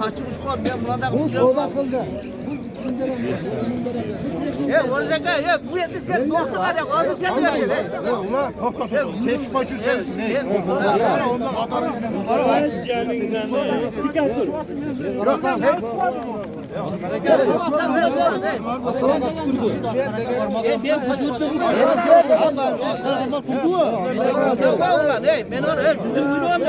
Kaçmış var ben buna da konuşuyorum. Olacak ya bu yedi sen dostum var ya ağzı sen de Ulan teç koçu sensin. Ben kaçırdım. Ben onu her türlü biliyorum.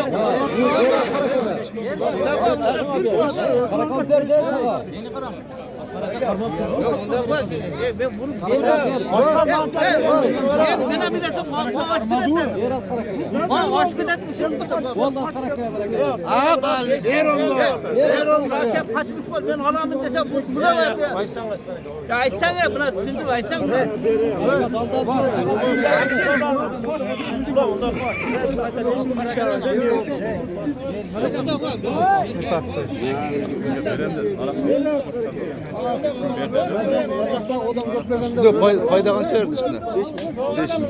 Ben bunu ben bir de aşk etmişim. Sen kaçmış ben alamın desem buna verdi. Ya aysan ya buna şimdi aysan. Üstünde payda kaç verdi üstünde? 5 mi?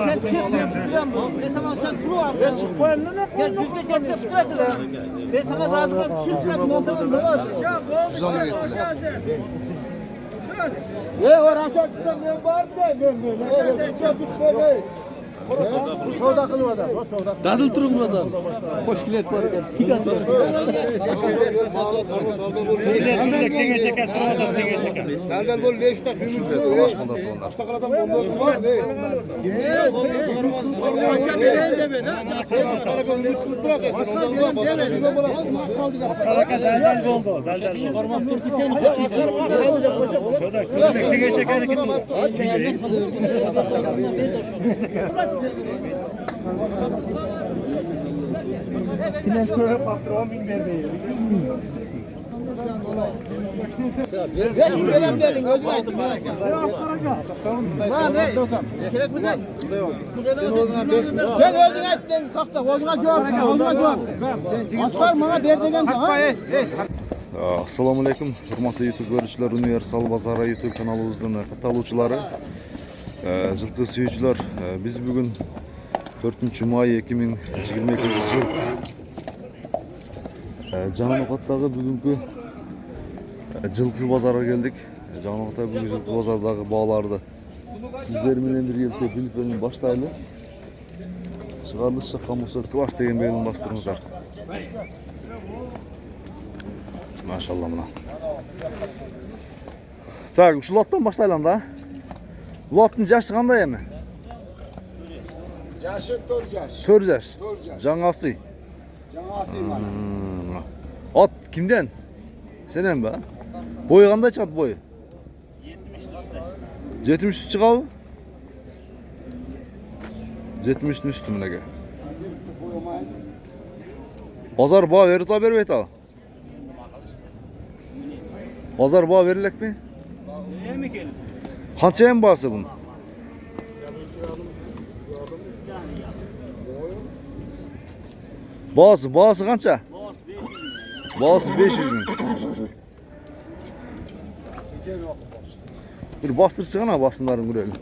Sen çıkmıyorsun. Ben sana sen kuru al. Ben çıkmayayım. Ben düzgün cebse tutardılar. Ben sana razı olup çıkmıyorum. Ben sana ne var? Ne var aşağıdan ne var da ne çabuk böyle. Soda kılıyor da. Dadıl durun buradan. Hoş geldin. Nereden bol leşte tümür dolaşmadan sonra. Aksakaladan bombosu var ne? Verem dedin özür aytım bana. Sen özür aytın kalkta oğluna cevap. Aslar bana derdegen ha. Assalamu alaikum. Hurmatly YouTube görüşçüler, Universal Bazara YouTube kanalımızdan katılımcıları, жылқы сүйүүчүлөр, biz bugün 4 may 2022 yıl Жаңаокаттагы бүгүнкү жылқы базарга келдик. Жаңаокатта бүгүн жылқы базардагы бааларды сиздер менен бирге билип баштайлы. Чыгарылыш чыккан болсо класс деген белгини бастырыңыздар. Машалла мына. Так, ушул лоттон баштайлам да. Lottun yaşı qanday эми? Yaşı 4 yaş. 4 yaş. Жаңасы. Жаңасы mana. At kimden? Senen be. Boyu qanday çıqat boyu? 73 çıqabı? 73'ün üstü minege. Bazar bağ verir ta berбейт al. Bazar bağ verilek mi? Qancha hem bağısı bunun? Bağısı qancha? Bağısı 500 bin. Bir bastır çıqana basımlarını görelim.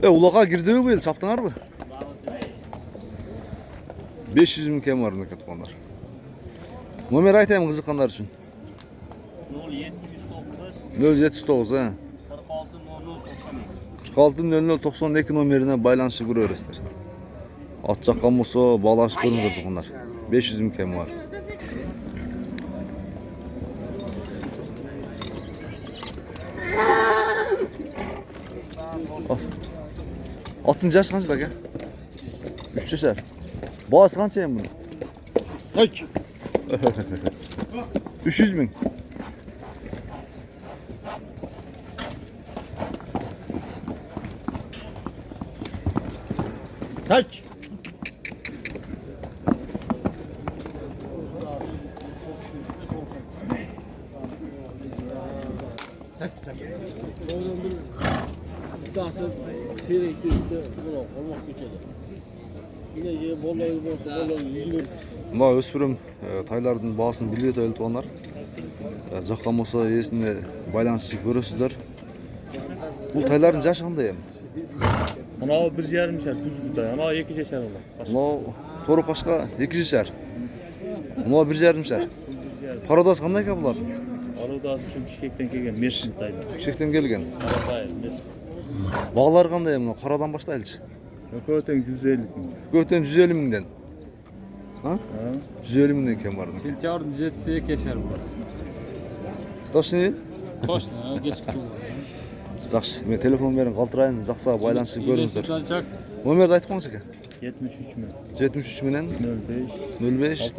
Ulağa girdi mi bu yıl? Çaptılar mı? 500 bin kem var ne katmanlar. Nomer aytayım kızıkanlar için. 079 he. 46 nomerine baylanışı kuruyoruzlar. At çakan olsa balaş görünür bunlar. 500 bin kem var. Atın yaş kaçta gel? 3 yaşar. Bağısı kaç yani bunu? Tek. 300 bin. Tek. Seyrek üstü bunu olmak geçedi. Yine bollayı bolsa bollayı yürür. Мына өспірім тайлардың бағасын біледі өлі туғандар. Жаққан болса есінде байланысшы көресіздер. Бұл тайлардың жашы қандай ем? Мынау 1,5 шар күзгі тай, мынау 2 шар олар. Мынау торы қашқа 2 шар. Мынау 1,5 шар. Пародасы қандай ка бұлар? Пародасы үшін Бішкектен келген мерсін тайлар. Бішкектен келген. Қаратай, мерсін. Бағалары қандай ем? Қарадан баштайлыш. Көтен 150 мың. Көтен 150 мыңден. 150 мыңден кем бар. Сентябрьдың 7-сі 2 шар болады. Точно? Точно, кешкі туы. Жақсы. Мен телефон берін қалтырайын, жақса байланысып көріңіздер. Елесі Номерді айтып қаңшы ке? 73 мың. 73 менен 05 05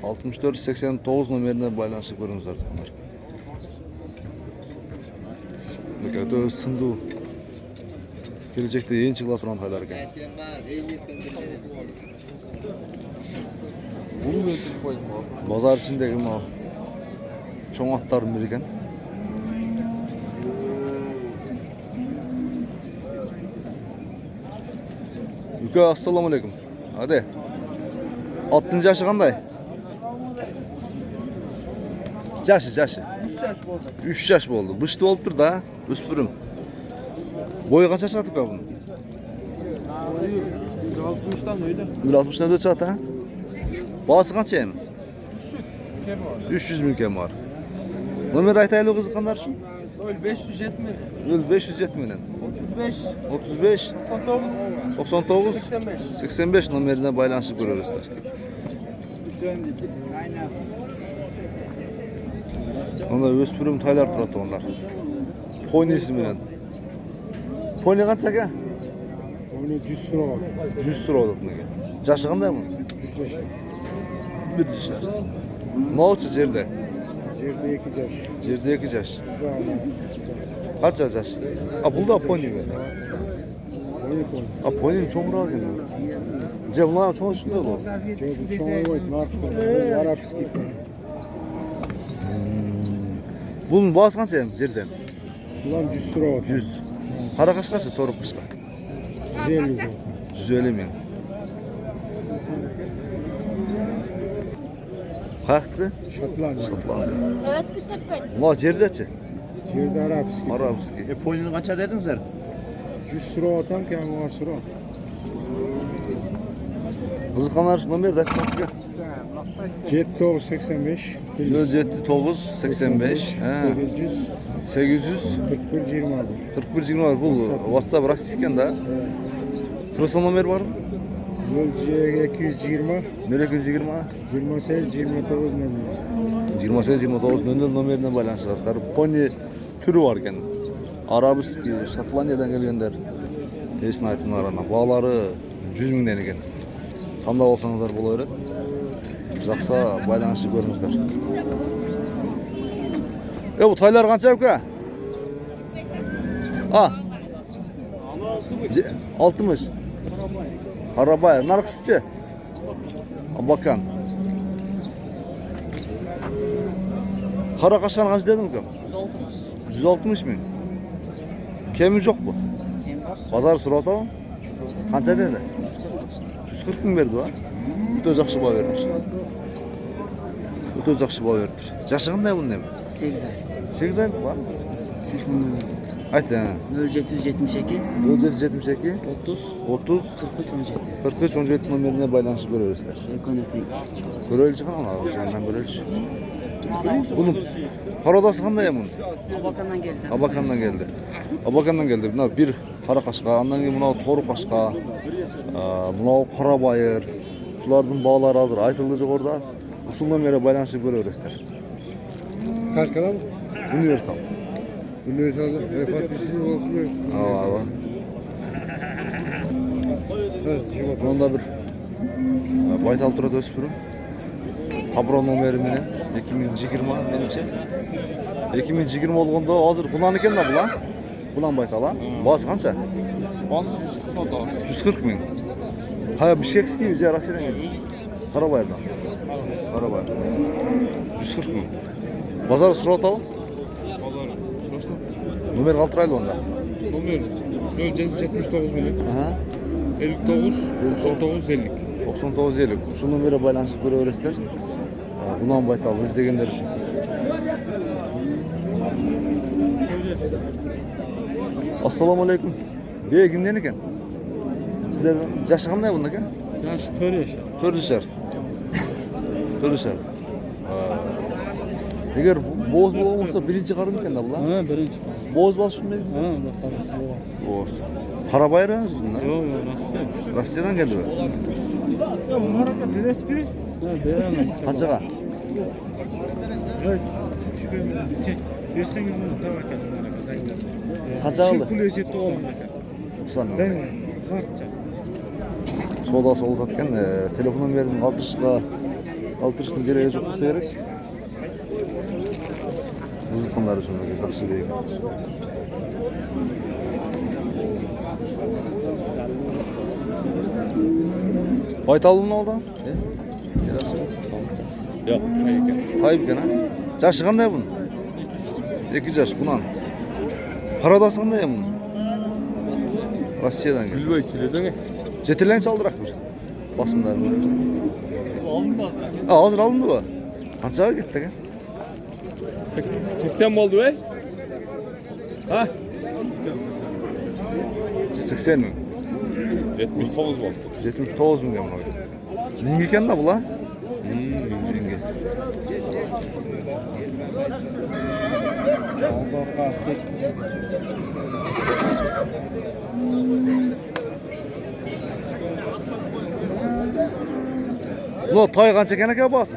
64 89. 64-89 номеріне байланысып көріңіздер. Өте сынду. Келешекте ең шығыла тұрған тайлар екен. Базар ішіндегі мынау чоң аттардың бірі екен. Үке, ассаламалейкум. Аде. Аттың жашы қандай? Жашы. 3 жаш болды. Бышты болып тұр да, өспірім. Бойы қанша шығады ка бұның? 60'dan öyle. 1.60'dan öte çıkarttı ha? Bağısı kaç yem? 300 bin kem var. Nomer aytaylı kızı kanlar için? Öyle 570. Öyle 570'den. 35. 35 99 85. 85 numarına bağlanışıp görüyoruzlar. Onlar öspürüm taylar turatu onlar. Pony ismiyle. Pony kaçak ha? Onu 100 lira var. 100 lira oldu bunun. Yaşı qanday mı? 1 yaşlar. Ne oldu yerde? Yerde 2 yaş. Yerde 2 yaş. Kaç yaş? A bu da pony mi? A pony çok rahat yani. Cevla çok üstünde o. Arapski. Bunun bağısı kaç yerden? Ulan 100 lira var. 100. Kara kaç kaçı toruk kışka? 150 lira. 150 bin. Kayaktı? Şotlandiya. Şotlandiya. Evet bir tepe. Ulan yerdeçi? Yerde Arapski. Arabski. Polinin kaça dedin sen? 100 lira atan ki ama 10 lira. Kızıkanlar şu numara da açmak ya. 7985 079 85 800 41 20 abi. 41 20 var. Bu WhatsApp Rossiyadan da. Telefon numara var mı? 220 220 28 29 28 29 00 numarına bağlanışlar. Pony türü var ekan. Arabiski, Şotlandiyadan kelgenler. Esin aytın arana. Bağları 100 mingden ekan. Tandap olsanızlar bola berет. Жақса байланышып көріңіздер. Bu taylar qancha uka? 60. Qarabay, narxisichi? Bakan. Qara qashqar qancha dedim uka? 160 ming. Kemi yo'q bu. Bozor surati qancha dedi? 140 ming berdi va. O'ta yaxshi baho bermiş. O'ta yaxshi baho berdi. Yaşı qanday bundan? 8 ay. 8 aylık var. Telefonum Ayt ha. 0772 072 30 30 43 17. 43 17 numarına bağlanışıp görüyoruzlar. Ekonomik. Görüyoruz çıkan ona, jandan görüyoruz. Bunun parodası qanday ya bunun? Abakandan geldi. Abakandan geldi. Abakandan geldi. Buna bir qara qashqa, ondan keyin buna to'ri qashqa, buna qora bayır. Şularning bağlari hozir aytildi orada. Ushundan beri bağlanışıp görüyoruzlar. Kaç kadar? Universal. Universal refah düşürü olsun. Aa. Evet, cevap. Onda bir baytal turadi o'spirim. Qabro nomeri menen 2020 menimcha. 2020 bo'lganda hozir bulan ekan da bulan. Bulan baytal ha. Bas qancha? Bazı 140 ming. Ha Bishkekskiy o'zi Rossiyadan keldi. Qarabayirdan. Qarabayir. 140 ming. Bozor surat al. Nomer qaltirayli onda. Nomer 79 milyon. Aha. 59, 99, 50. 99 50. Şundan beri baylanışıp görebilirsizler. Ulan Baytal izleyenler için. Assalamu alaikum. Bey kimden eken? Sizlerden yaşı qanday bunda eken? Yaş 4 yaş. 4 yaşar. 4 yaşar. Eğer boz olmasa birinci karın eken da bular. Ha, birinci. Boz basılmaz mı? Ha, da karısı boğaz. Boz. Kara bayrağı yüzünden. Yok, Rusya. Rusya'dan geldi mi? Ya bunlar da bir resmi. Ha, beğenmedim. Kaçağa? Evet. Şu benim tek. Verseniz bunu da bakalım. Kaçağa aldı? Şu kulesi etti olmadı. 90 lira. Ben varça. Soda soğutatken telefonun verdim kaldırıştım gereği çok kısa gerek. Rızıkınları şunu taksi değil. Baytal'ın ne oldu? Yok. Tayyip gene. Yaşı qanday bunun? 2 yaş bundan. Paradası qanday bunun? Rossiyadan geldi. Bilbay söylesene. Jetirlen çaldırak bir. Basımlarını. Alınmaz. Ha, hazır alındı bu. Qanchaga ketdi aka? 80 mi oldu be? Ha? 80 ming. 79 oldu. 79 ming ekan. Ming ekan da bular. Ming. No, toy qancha ekan aka bas?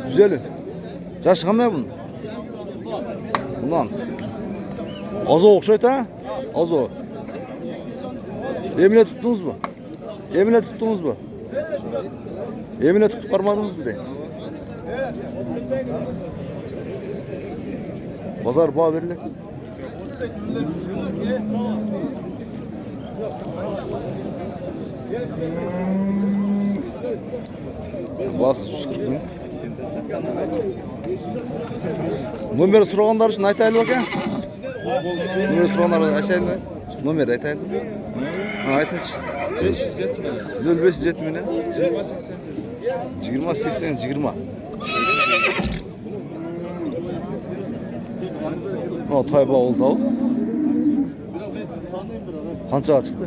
Güzel. Yaşı qanday bunun? Bundan. Azo o'xshaydi ha? Azo. Emine tuttunuz mu? Emine tuttunuz mu? Emine tutup barmadınız mı de? Pazar bağ verilir. Bas 140 bin. Номер сұрағандар үшін айтайлы aka? Номер сұрағандар айтайын ба? Номер айтайын. Айтыңызшы. 0570 менен 20 80 20. О, тайба oldu ау. Қаншаға шықты?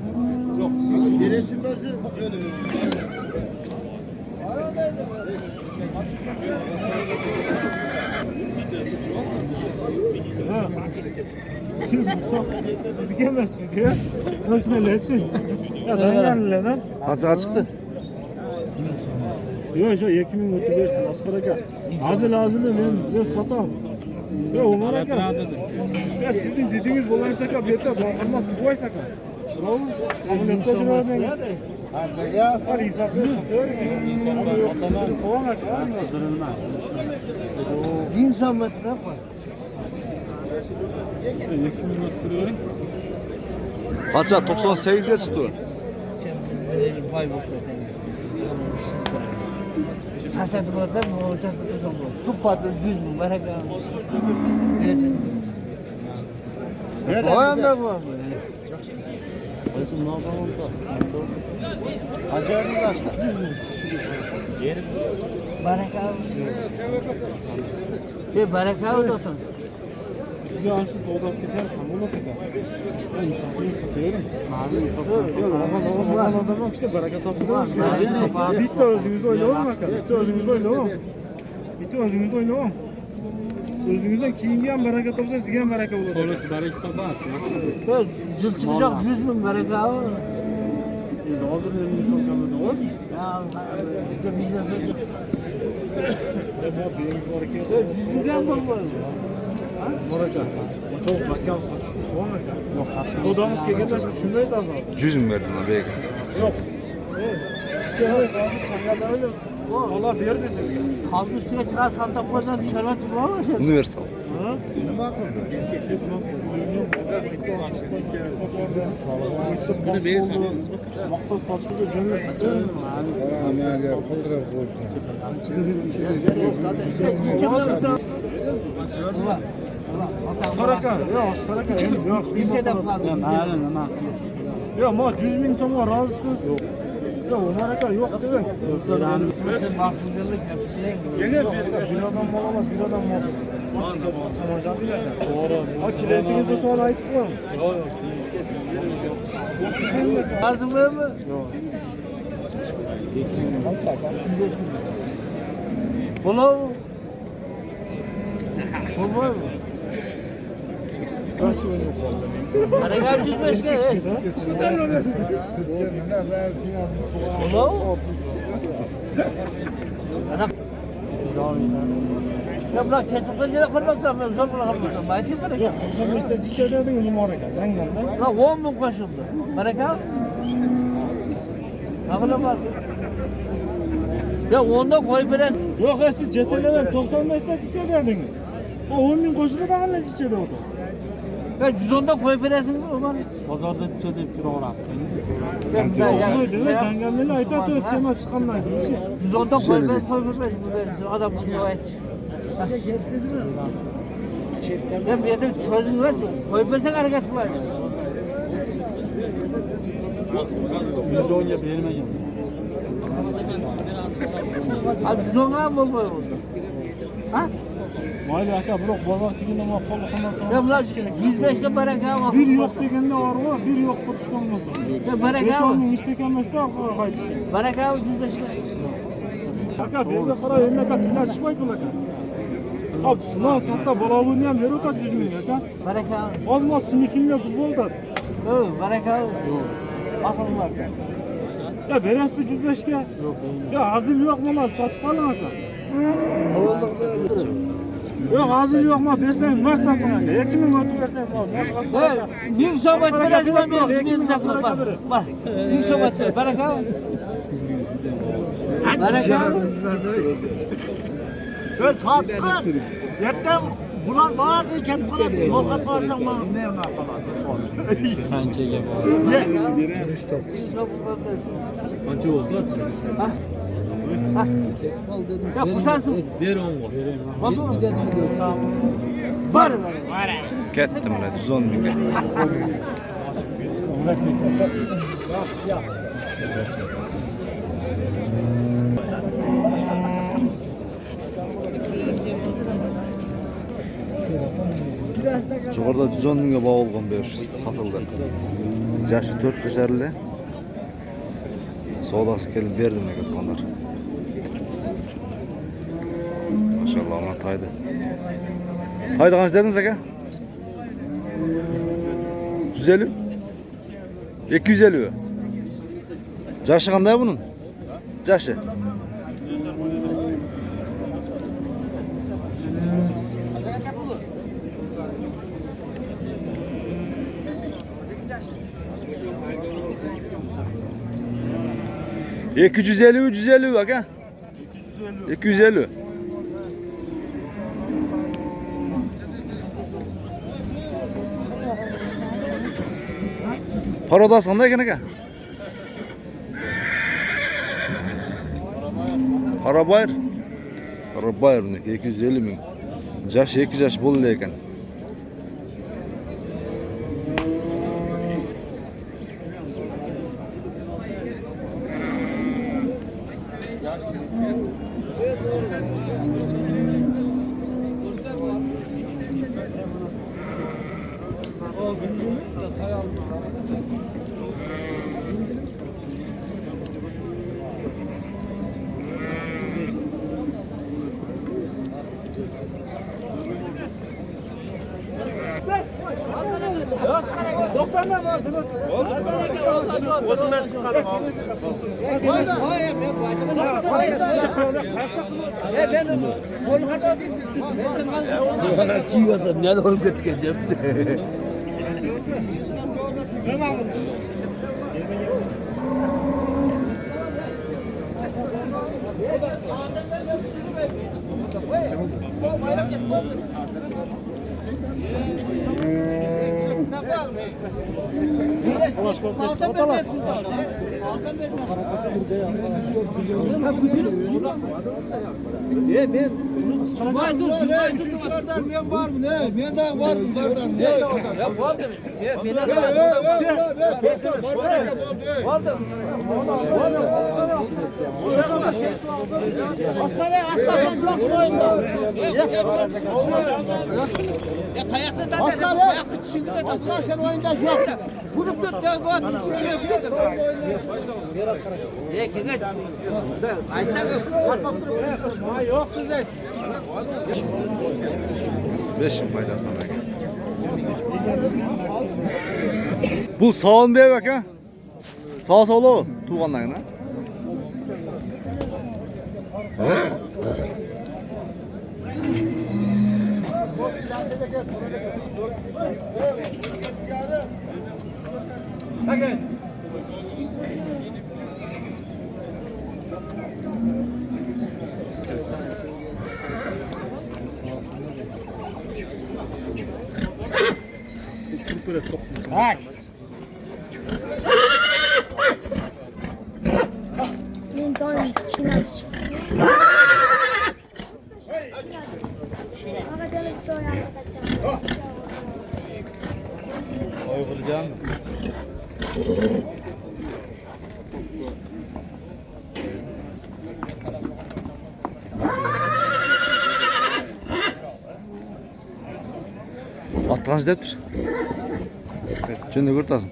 Siz çok siz gelmezsiniz ya. Koşmayla için. Ya ben geldiler lan. Қаншаға шықты? Yok şu 2000 götürürsün askara gel. Azıl ben satam. Ya onlara gel. Ya sizin dediğiniz bolaysa ka yeter. Bakılmaz bu aysa ka. Bravo. Sen ne tecrübe edin? Ya Hadi insaflı satıyor. Ama yok. Kovan at. İnsan metre var. 2000 götürüyorum. Қанша 98'e çıktı o. Vay be. Saçatı buradan mı olacak kızım bu? Tupatı düz mü? Bırak ya. O yanda bu. Acayip kaçtı. Bırak abi. Bir bırak abi tutun. Ya şu dolap keser kamuna kadar. Ben insaflı satıyorum. Abi insaflı. Yok aman adamım işte bereket topluyor. Bitti özünüzde oynamam bakalım. Bitti özünüzde oynamam. Bitti özünüzde oynamam. Özünüzden kiyingen bereket olsa sizgen bereket olur. Sonrası bereket olmaz. Cıl çıkacak 100 bin bırak abi. Hazır elini sokamada var. Ya bir de Bu beyimiz bereket. 100 bin gel bu. Moraka. Çok rakam. Sodamız kegedaş düşünmeyi az az. 100 mü verdin ha beyga? Yok. Çevre sahası çangalda öyle. Valla bir yerde sizge. Kaldı üstüne çıkar Santa Claus'dan dışarı atır var mı? Universal. Bunu beyin sağladınız mı? Maksat saçlı da gönül satın. Amelya pudra koydu. 100 Oskaraka, ya Oskaraka endi yok. Liseden fazla. Ya ama 100 ming so'mga roziku. Yo'q. Ya Umar aka yo'q deding. Gene bir adam olalar, bir adam olsun. Ha kiretinizde sonra aytib qo'ying. Lazımlı mı? Bunu bu mu? Bana gel 105 gel. Bunu? Ya bırak çocuklar yere koymak da ben zor bırakamam. Ben kim bırak? Yo'q, 95 ta jicha dedingiz Umar aka. Danganda. La 10 bin koşuldu. Baraka? Ağla var. Ya onda koy biraz. Yo'q, siz JT'den 95 ta jicha dedingiz. O 10 ming qo'shildi dag'anlar jicha deb o'tirdi. Ya 110'da koy veresin mi Umar? Bozorda jicha deb turaveradi. Ya, ya, Danganlar aytadi, o'zsema chiqqandan keyin. 110'da koy vermez. Adam bunu et. Ya bir yerde çözüm var. Koy versen hareket var. 110'ga bermagan. Abi 110'a mı olmuyor burada? Ha? Mayli aka, biroq bozor tigini men qo'lga qilmoqman. Ya bunlar 105'ga baraka mı? Bir yo'q deganda bormi? Bir yo'q qilib tushgan bo'lsa. Ya baraka 5-10 mı? ming ishda ekanmasda orqaga qaytish. Baraka mı 105'ga? Aka, bu yerga qara, endi aka tinglashmaydi aka. Hop, men katta bolaluni ham berib o'tadi 100 ming aka. Baraka mı? Ozmoz sizni uchun futbol o'tadi. Baraka mı? Asıl var. Ya berasizmi 105 ga? Yo'q. Ya hazil yo'q mana sotib qoling aka. Yo'q, hazil yo'q men bersang marsdan aka. 2 ming o'tib bersang boshqasi aka. Ming so'mat verasın ben bir sakla bak. Bak. Ming so'mat ver. Baraka mı? Baraka mı? Ben sattın. Yetten bulan var iken bulan yokat varsa mı ne kalasın? Qanchaga bor? Qancha oldu? Ya kusansın. Ber 10'ga. Var. Ketdim ular 110 ming. Yuqorida 110 mingga boğilgan 500 satıldı. Yaşı 4 yaşarlı. Sodası kelip berdim eket onlar. Maşallah ona taydı. Taydı kaç dediniz aka? 150. 250. Yaşı qanday bunun? Yaşı. Eki 150 bak ha. 250. Paroda qanday ekan aka? Arabayr. Arabayr 250 ming. Yaşı 2 yaş bo'ldi ekan. Özümden çıkarım abi. Sana çiğyasam ne olup getireceğim. Altan vermez. Altan vermez. Ben Vay dur ne? Şu çıkardan men var mı ne? Menden var mı kardan ne? ya vardır. Ben Barbaraka oldu. vardır. Aslan bırakmayın da. Ya kayakta da dedim. Kayakta çıkıyor. Aslan sen oyunda yok. Vurup tut ya bu atın şey yapıyordun. Ya kime? Aysan kalkmak durur. Yok sizde. 5 yıl faydasına belki. Bu sağın bir bak ha. Sağ solu tuğandan ha. Benim doğum Çin'e Atlanış deptir. Şimdi kurtarsın.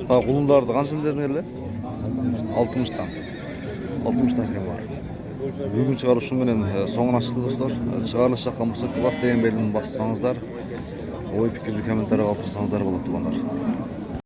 Ta kulundardı kaçın dedin hele? 60'tan. 60'tan kim var? Bugün çıkarışım bilen soğuna çıktı dostlar. Çıkarılış şaka mısır klas deyen belini bassanızlar. Oy fikirli komentarı kaltırsanızlar болады bunlar.